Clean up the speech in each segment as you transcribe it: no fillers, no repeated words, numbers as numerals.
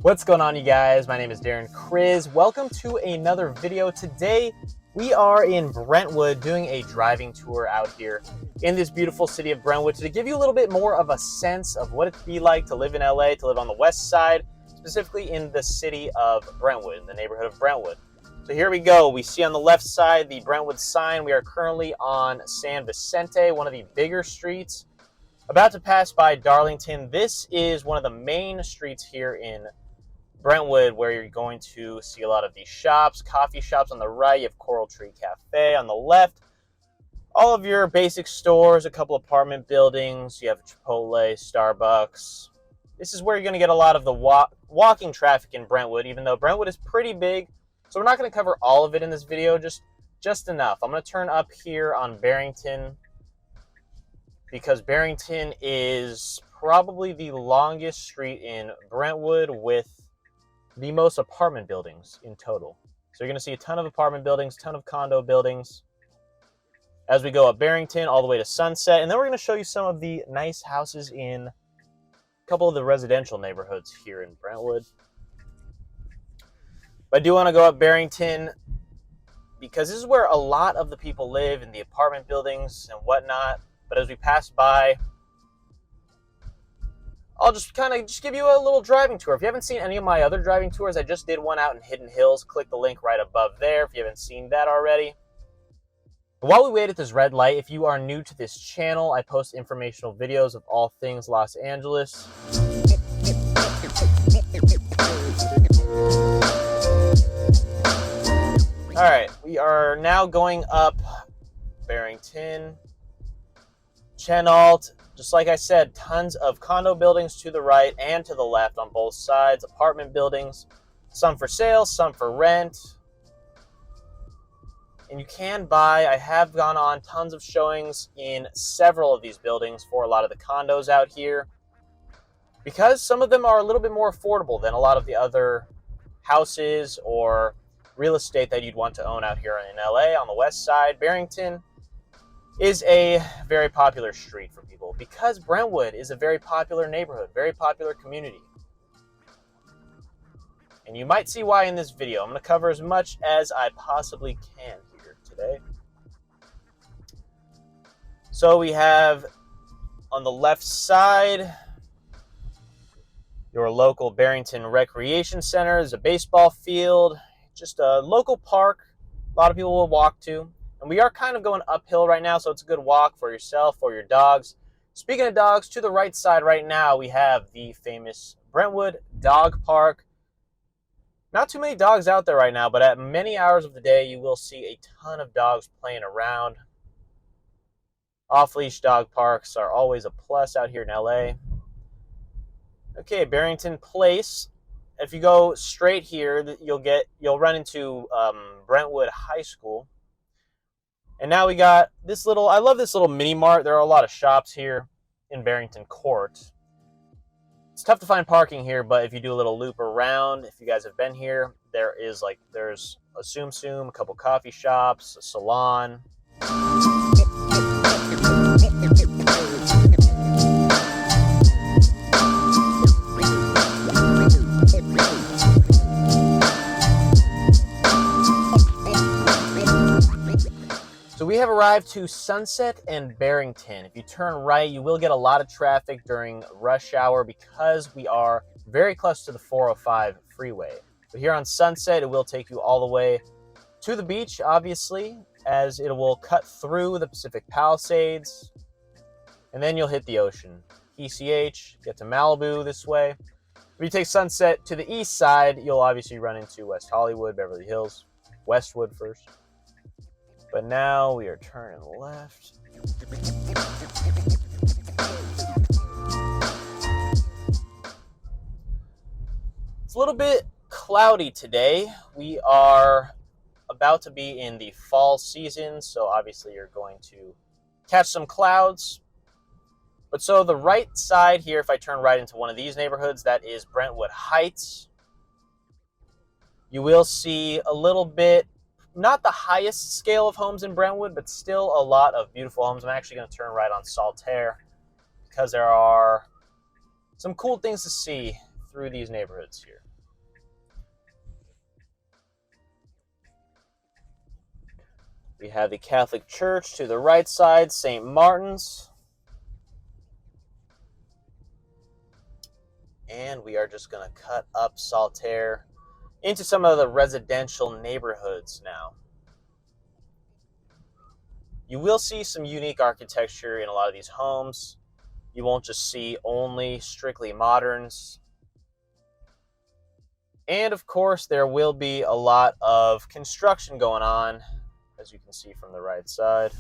What's going on, you guys? My name is Darren Kriz. Welcome to another video. Today we are in Brentwood doing a driving tour out here in this beautiful city of Brentwood to give you a little bit more of a sense of what it'd be like to live in LA, to live on the west side, specifically in the city of Brentwood, in the neighborhood of Brentwood. So here we go. We see on the left side the Brentwood sign. We are currently on San Vicente, one of the bigger streets. About to pass by Darlington. This is one of the main streets here in Brentwood, where you're going to see a lot of these shops, coffee shops. On the right, you have Coral Tree Cafe. On the left, all of your basic stores, a couple apartment buildings. You have Chipotle, Starbucks. This is where you're going to get a lot of the walking traffic in Brentwood, even though Brentwood is pretty big. So we're not going to cover all of it in this video, just enough. I'm going to turn up here on Barrington, because Barrington is probably the longest street in Brentwood with the most apartment buildings in total. So you're going to see a ton of apartment buildings, ton of condo buildings as we go up Barrington all the way to Sunset. And then we're going to show you some of the nice houses in a couple of the residential neighborhoods here in Brentwood. But I do want to go up Barrington because this is where a lot of the people live, in the apartment buildings and whatnot. But as we pass by, I'll just give you a little driving tour. If you haven't seen any of my other driving tours, I just did one out in Hidden Hills. Click the link right above there if you haven't seen that already. But while we wait at this red light, if you are new to this channel, I post informational videos of all things Los Angeles. All right, we are now going up Barrington, Chenault. Just like I said, tons of condo buildings to the right and to the left on both sides, apartment buildings, some for sale, some for rent. And you can buy. I have gone on tons of showings in several of these buildings for a lot of the condos out here, because some of them are a little bit more affordable than a lot of the other houses or real estate that you'd want to own out here in LA on the west side. Barrington is a very popular street for people because Brentwood is a very popular neighborhood, very popular community. And you might see why in this video. I'm going to cover as much as I possibly can here today. So we have on the left side your local Barrington Recreation Center. There's a baseball field, just a local park a lot of people will walk to. And we are kind of going uphill right now, so it's a good walk for yourself or your dogs. Speaking of dogs, to the right side right now, we have the famous Brentwood Dog Park. Not too many dogs out there right now, but at many hours of the day, you will see a ton of dogs playing around. Off-leash dog parks are always a plus out here in LA. Okay, Barrington Place. If you go straight here, you'll run into Brentwood High School. And now we got this little, I love this little mini mart. There are a lot of shops here in Barrington Court. It's tough to find parking here, but if you do a little loop around, if you guys have been here, there's a Tsum Tsum, a couple coffee shops, a salon. So we have arrived to Sunset and Barrington. If you turn right, you will get a lot of traffic during rush hour because we are very close to the 405 freeway. But here on Sunset, it will take you all the way to the beach, obviously, as it will cut through the Pacific Palisades, and then you'll hit the ocean. PCH, get to Malibu this way. If you take Sunset to the east side, you'll obviously run into West Hollywood, Beverly Hills, Westwood first. But now we are turning left. It's a little bit cloudy today. We are about to be in the fall season, so obviously you're going to catch some clouds. But so the right side here, if I turn right into one of these neighborhoods, that is Brentwood Heights. You will see a little bit, not the highest scale of homes in Brentwood, but still a lot of beautiful homes. I'm actually going to turn right on Saltaire because there are some cool things to see through these neighborhoods here. We have the Catholic Church to the right side, St. Martin's. And we are just going to cut up Saltaire into some of the residential neighborhoods now. You will see some unique architecture in a lot of these homes. You won't just see only strictly moderns. And of course, there will be a lot of construction going on, as you can see from the right side.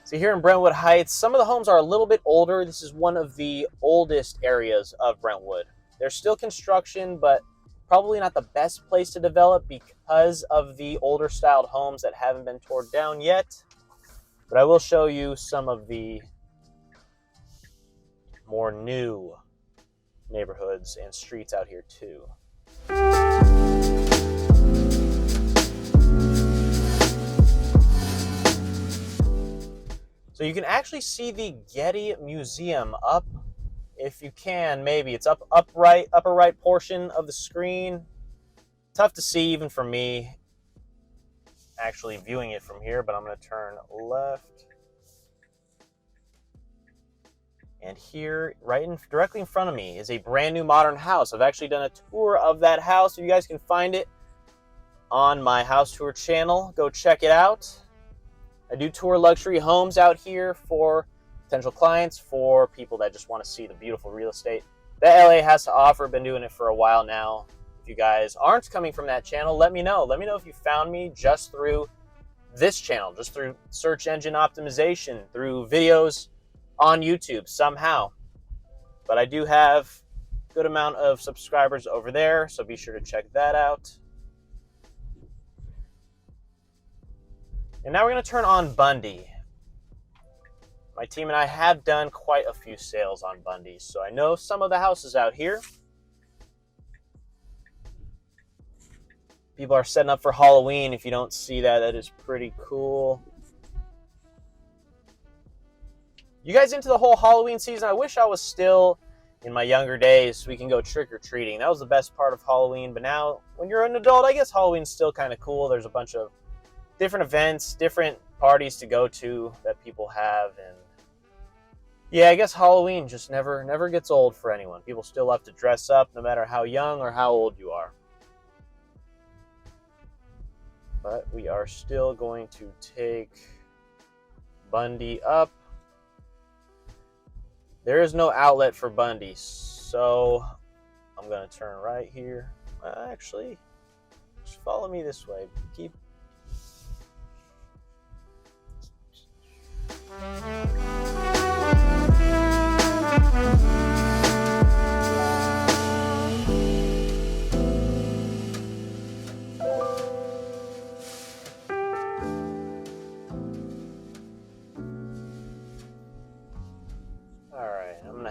So here in Brentwood Heights, some of the homes are a little bit older. This is one of the oldest areas of Brentwood. There's still construction, but probably not the best place to develop because of the older styled homes that haven't been torn down yet. But I will show you some of the more new neighborhoods and streets out here too. So you can actually see the Getty Museum up, if you can, maybe. It's upper right portion of the screen. Tough to see even for me actually viewing it from here, but I'm going to turn left. And here, directly in front of me, is a brand new modern house. I've actually done a tour of that house. You guys can find it on my house tour channel. Go check it out. I do tour luxury homes out here for potential clients, for people that just want to see the beautiful real estate that LA has to offer. Been doing it for a while now. If you guys aren't coming from that channel, let me know. Let me know if you found me just through this channel, just through search engine optimization, through videos on YouTube somehow. But I do have a good amount of subscribers over there, so be sure to check that out. And now we're going to turn on Bundy. My team and I have done quite a few sales on Bundy, so I know some of the houses out here. People are setting up for Halloween. If you don't see that, that is pretty cool. You guys into the whole Halloween season? I wish I was still in my younger days so we can go trick-or-treating. That was the best part of Halloween, but now when you're an adult, I guess Halloween's still kind of cool. There's a bunch of different events, different parties to go to that people have, and yeah, I guess Halloween just never gets old for anyone. People still love to dress up no matter how young or how old you are. But we are still going to take Bundy up. There is no outlet for Bundy, so I'm going to turn right here. Actually, just follow me this way. Keep.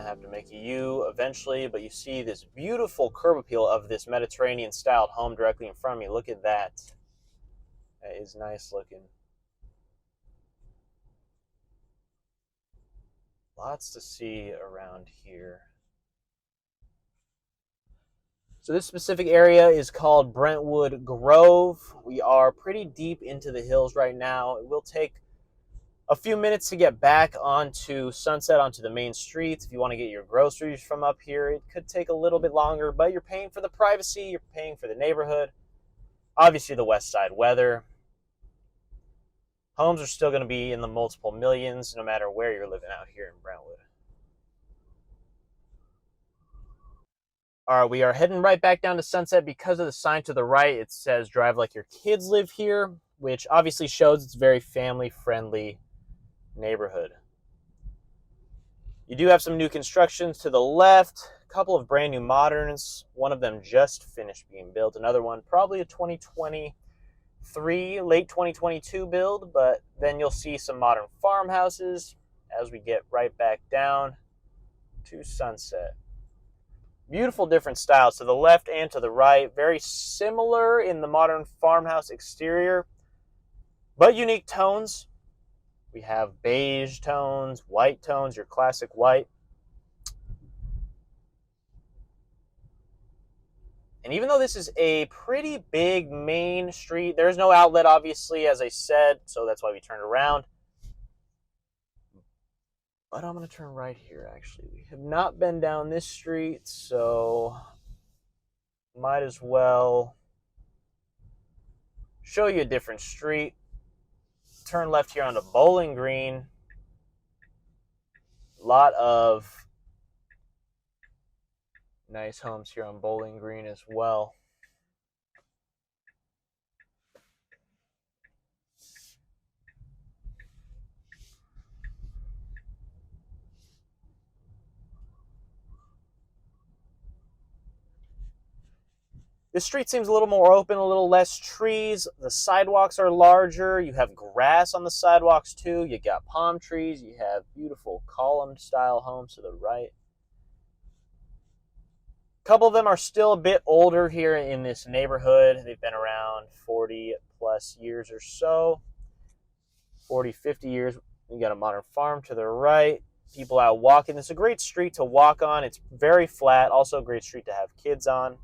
Have to make a U eventually, but you see this beautiful curb appeal of this Mediterranean styled home directly in front of me. Look at that. That is nice looking. Lots to see around here. So this specific area is called Brentwood Grove. We are pretty deep into the hills right now. It will take a few minutes to get back onto Sunset, onto the main streets. If you want to get your groceries from up here, it could take a little bit longer, but you're paying for the privacy, you're paying for the neighborhood. Obviously the west side weather. Homes are still going to be in the multiple millions no matter where you're living out here in Brentwood. All right, we are heading right back down to Sunset because of the sign to the right. It says drive like your kids live here, which obviously shows it's very family friendly neighborhood. You do have some new constructions to the left, a couple of brand new moderns. One of them just finished being built, another one probably a 2023, late 2022 build, but then you'll see some modern farmhouses as we get right back down to Sunset. Beautiful different styles to the left and to the right, very similar in the modern farmhouse exterior, but unique tones. We have beige tones, white tones, your classic white. And even though this is a pretty big main street, there's no outlet, obviously, as I said, so that's why we turned around. But I'm going to turn right here, actually. We have not been down this street, so might as well show you a different street. Turn left here onto Bowling Green. A lot of nice homes here on Bowling Green as well. This street seems a little more open, a little less trees. The sidewalks are larger. You have grass on the sidewalks too. You got palm trees. You have beautiful column style homes to the right. A couple of them are still a bit older here in this neighborhood. They've been around 40 plus years or so. 40, 50 years. You got a modern farm to the right. People out walking. It's a great street to walk on. It's very flat. Also a great street to have kids on.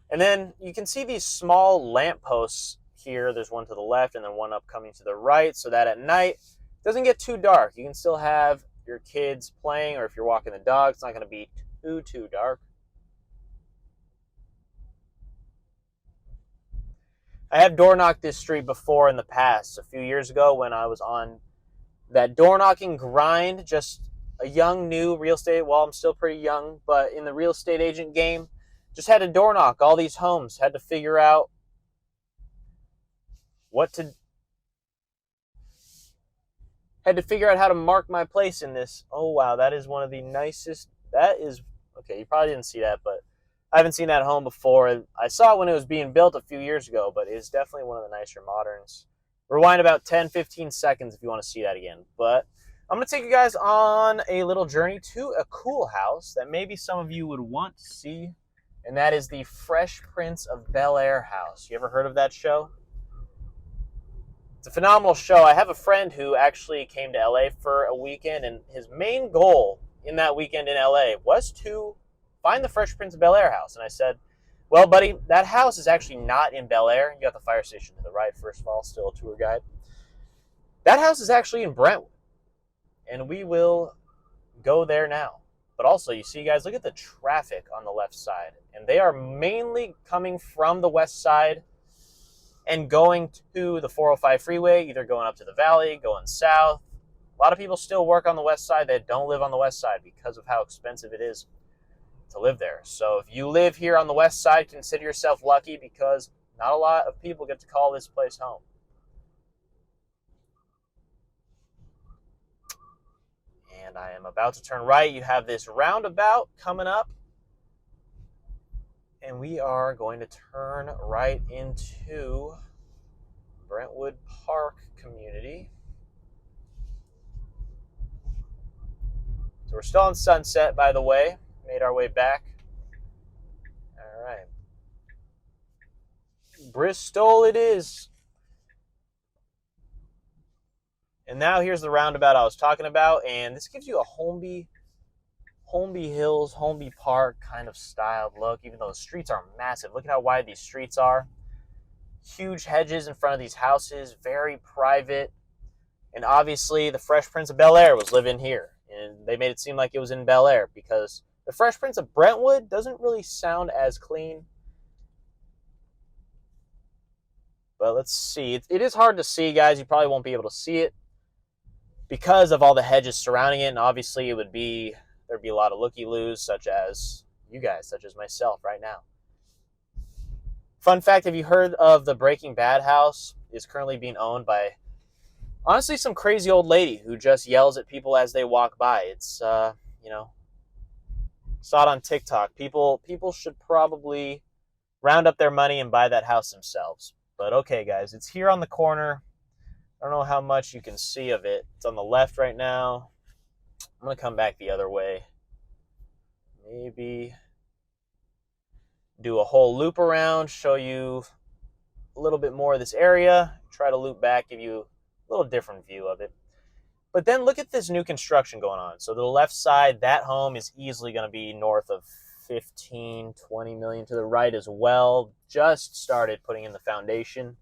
And then you can see these small lampposts here. There's one to the left and then one up coming to the right, so that at night it doesn't get too dark. You can still have your kids playing, or if you're walking the dog, it's not going to be too dark. I have door knocked this street before in the past. A few years ago when I was on that door knocking grind, just a young, new real estate, well, I'm still pretty young, but in the real estate agent game, just had to door knock all these homes, had to figure out how to mark my place in this. Oh, wow, that is one of the nicest. That is, okay, you probably didn't see that, but I haven't seen that home before. I saw it when it was being built a few years ago, but it's definitely one of the nicer moderns. Rewind about 10, 15 seconds if you want to see that again. But I'm going to take you guys on a little journey to a cool house that maybe some of you would want to see, and that is the Fresh Prince of Bel-Air house. You ever heard of that show? It's a phenomenal show. I have a friend who actually came to LA for a weekend, and his main goal in that weekend in LA was to find the Fresh Prince of Bel-Air house. And I said, well, buddy, that house is actually not in Bel-Air. You got the fire station to the right, first of all, still a tour guide. That house is actually in Brentwood, and we will go there now. But also, you see, guys, look at the traffic on the left side. And they are mainly coming from the west side and going to the 405 freeway, either going up to the valley, going south. A lot of people still work on the west side that don't live on the west side because of how expensive it is to live there. So if you live here on the west side, consider yourself lucky because not a lot of people get to call this place home. And I am about to turn right. You have this roundabout coming up. And we are going to turn right into Brentwood Park community. So we're still on Sunset, by the way. Made our way back. All right. Bristol it is. And now here's the roundabout I was talking about. And this gives you a Holmby Hills, Holmby Park kind of styled look, even though the streets are massive. Look at how wide these streets are. Huge hedges in front of these houses, very private. And obviously the Fresh Prince of Bel-Air was living here. And they made it seem like it was in Bel-Air because the Fresh Prince of Brentwood doesn't really sound as clean. But let's see. It is hard to see, guys. You probably won't be able to see it because of all the hedges surrounding it. And obviously there'd be a lot of looky-loos, such as you guys, such as myself right now. Fun fact, have you heard of the Breaking Bad house? It's currently being owned by, honestly, some crazy old lady who just yells at people as they walk by. It's, saw it on TikTok. People should probably round up their money and buy that house themselves. But okay, guys, it's here on the corner. I don't know how much you can see of it. It's on the left right now. I'm going to come back the other way. Maybe do a whole loop around, show you a little bit more of this area, try to loop back, give you a little different view of it. But then look at this new construction going on. So the left side, that home is easily going to be north of 15, 20 million. To the right as well. Just started putting in the foundation,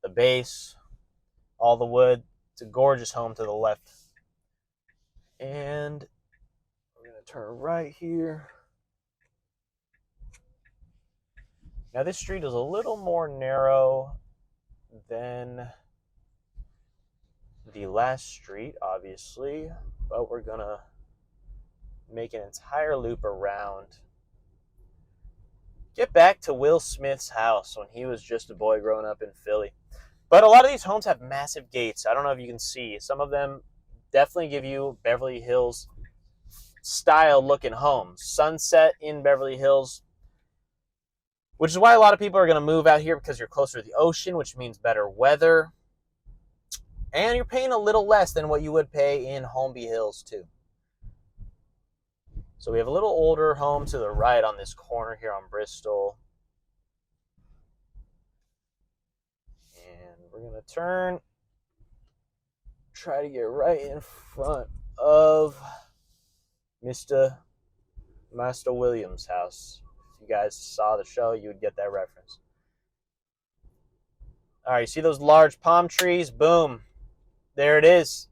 the base, all the wood. It's a gorgeous home to the left. And we're going to turn right here. Now this street is a little more narrow than the last street, obviously, but we're going to make an entire loop around. Get back to Will Smith's house when he was just a boy growing up in Philly. But a lot of these homes have massive gates. I don't know if you can see. Some of them definitely give you Beverly Hills style looking homes. Sunset in Beverly Hills, which is why a lot of people are going to move out here because you're closer to the ocean, which means better weather. And you're paying a little less than what you would pay in Holmby Hills too. So we have a little older home to the right on this corner here on Bristol. And we're going to turn, try to get right in front of Mr. Master Williams' house. If you guys saw the show, you would get that reference. All right, you see those large palm trees? Boom. There it is.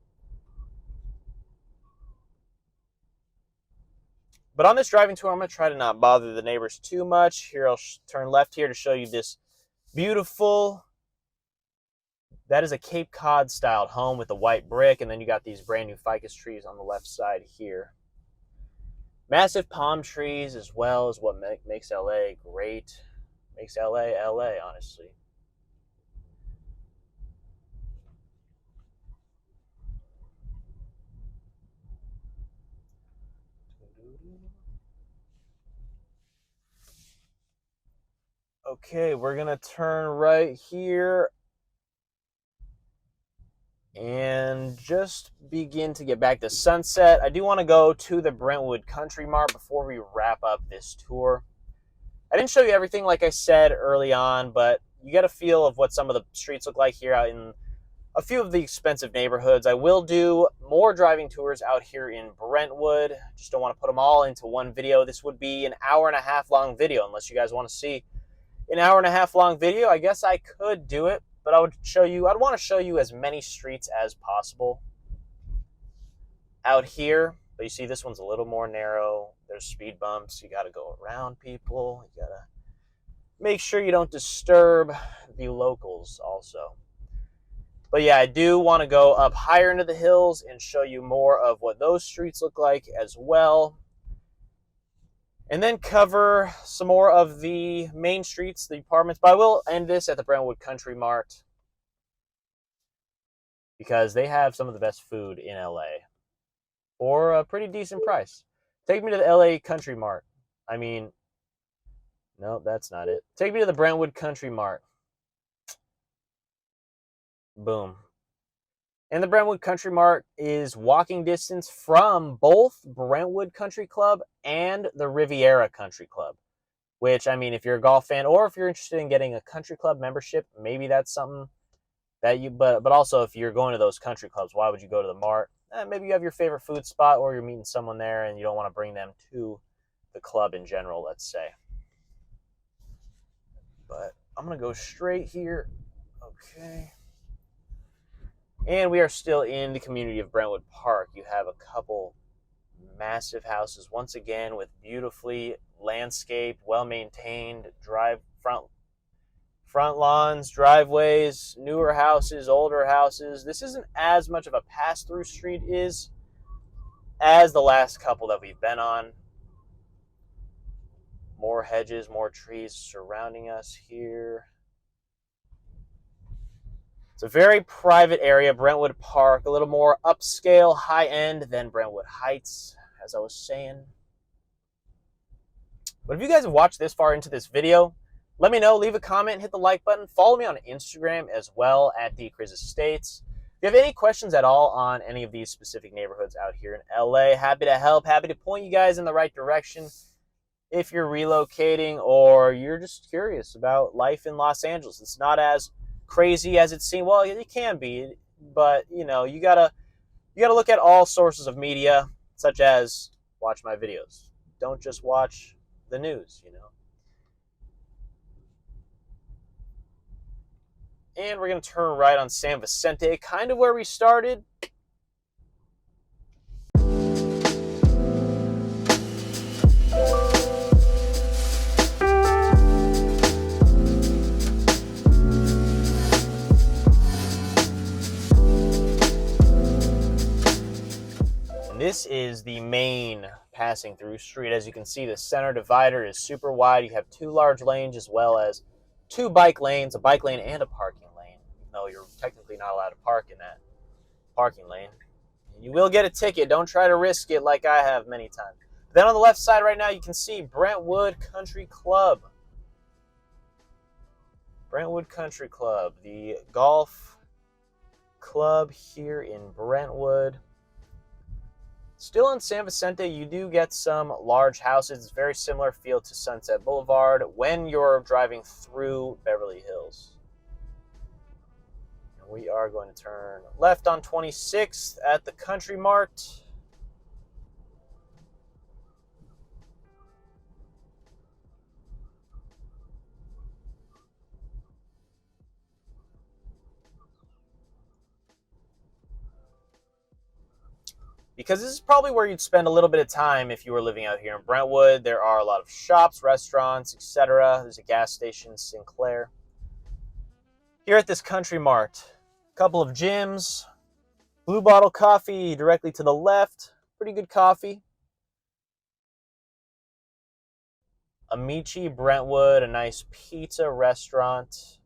But on this driving tour, I'm going to try to not bother the neighbors too much. Here, I'll turn left here to show you this beautiful, that is a Cape Cod styled home with the white brick. And then you got these brand new ficus trees on the left side here. Massive palm trees as well is what makes LA great. Makes LA, honestly. Okay, we're going to turn right here and just begin to get back to Sunset. I do want to go to the Brentwood Country Mart before we wrap up this tour. I didn't show you everything like I said early on, but you get a feel of what some of the streets look like here out in a few of the expensive neighborhoods. I will do more driving tours out here in Brentwood. Just don't want to put them all into one video. This would be an hour-and-a-half long video unless you guys want to see an hour-and-a-half long video. I guess I could do it, but I'd want to show you as many streets as possible out here. But you see this one's a little more narrow. There's speed bumps. You got to go around people. You got to make sure you don't disturb the locals also. But yeah, I do want to go up higher into the hills and show you more of what those streets look like as well. And then cover some more of the main streets, the apartments. But I will end this at the Brentwood Country Mart because they have some of the best food in LA for a pretty decent price. Take me to the LA Country Mart. I mean, no, that's not it. Take me to the Brentwood Country Mart. Boom. And the Brentwood Country Mart is walking distance from both Brentwood Country Club and the Riviera Country Club. Which, I mean, if you're a golf fan or if you're interested in getting a country club membership, maybe that's something that you, but also if you're going to those country clubs, why would you go to the Mart? Maybe you have your favorite food spot or you're meeting someone there and you don't want to bring them to the club in general, let's say. But I'm going to go straight here. Okay. And we are still in the community of Brentwood Park. You have a couple massive houses, once again, with beautifully landscaped, well-maintained front lawns, driveways, newer houses, older houses. This isn't as much of a pass-through street as the last couple that we've been on. More hedges, more trees surrounding us here. It's a very private area, Brentwood Park, a little more upscale, high-end than Brentwood Heights, as I was saying. But if you guys have watched this far into this video, let me know, leave a comment, hit the like button, follow me on Instagram as well at the Kriz Estates. If you have any questions at all on any of these specific neighborhoods out here in LA, happy to help, happy to point you guys in the right direction. If you're relocating or you're just curious about life in Los Angeles, it's not as crazy as it seems. Well, it can be, but you know, you gotta You got to look at all sources of media, such as watch my videos. Don't just watch the news, you know. And we're going to turn right on San Vicente, kind of where we started. This is the main passing through street. As you can see, the center divider is super wide. You have 2 large lanes as well as 2 bike lanes, a bike lane and a parking lane. No, you're technically not allowed to park in that parking lane. You will get a ticket. Don't try to risk it like I have many times. Then on the left side right now, you can see Brentwood Country Club. Brentwood Country Club, the golf club here in Brentwood. Still in San Vicente, you do get some large houses. It's very similar feel to Sunset Boulevard when you're driving through Beverly Hills. And we are going to turn left on 26th at the Country Mart. Because this is probably where you'd spend a little bit of time if you were living out here in Brentwood. There are a lot of shops, restaurants, etc. There's a gas station, Sinclair. Here at this Country Mart, a couple of gyms, Blue Bottle Coffee directly to the left. Pretty good coffee. Amici Brentwood, a nice pizza restaurant.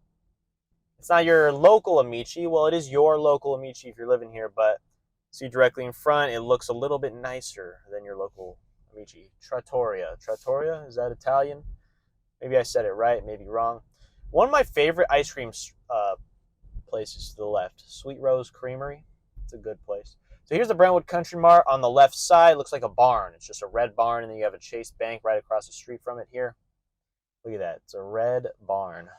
It's not your local Amici. Well, it is your local Amici if you're living here, but see directly in front, it looks a little bit nicer than your local Amici. Trattoria. Trattoria? Is that Italian? Maybe I said it right, maybe wrong. One of my favorite ice cream places to the left, Sweet Rose Creamery. It's a good place. So here's the Brentwood Country Mart. On the left side, looks like a barn. It's just a red barn, and then you have a Chase Bank right across the street from it here. Look at that. It's a red barn.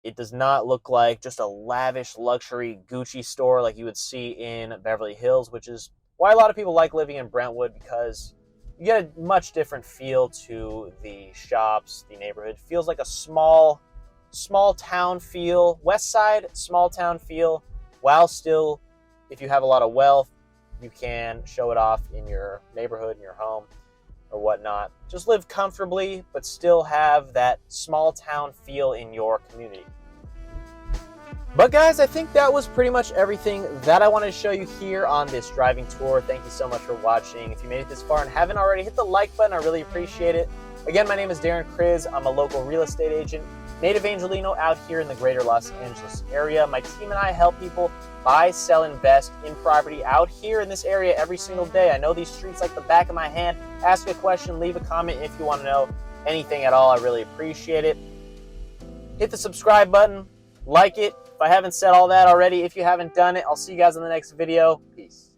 It does not look like just a lavish luxury Gucci store like you would see in Beverly Hills, which is why a lot of people like living in Brentwood, because you get a much different feel to the shops, the neighborhood. It feels like a small town feel, west side, small town feel, while still, if you have a lot of wealth, you can show it off in your neighborhood, in your home, or whatnot. Just live comfortably, but still have that small town feel in your community. But guys, I think that was pretty much everything that I wanted to show you here on this driving tour. Thank you so much for watching. If you made it this far and haven't already, hit the like button. I really appreciate it. Again, my name is Darren Kriz. I'm a local real estate agent, Native Angelino, out here in the greater Los Angeles area. My team and I help people buy, sell, invest in property out here in this area every single day. I know these streets like the back of my hand. Ask a question, leave a comment if you want to know anything at all. I really appreciate it. Hit the subscribe button, like it. If I haven't said all that already, if you haven't done it, I'll see you guys in the next video. Peace.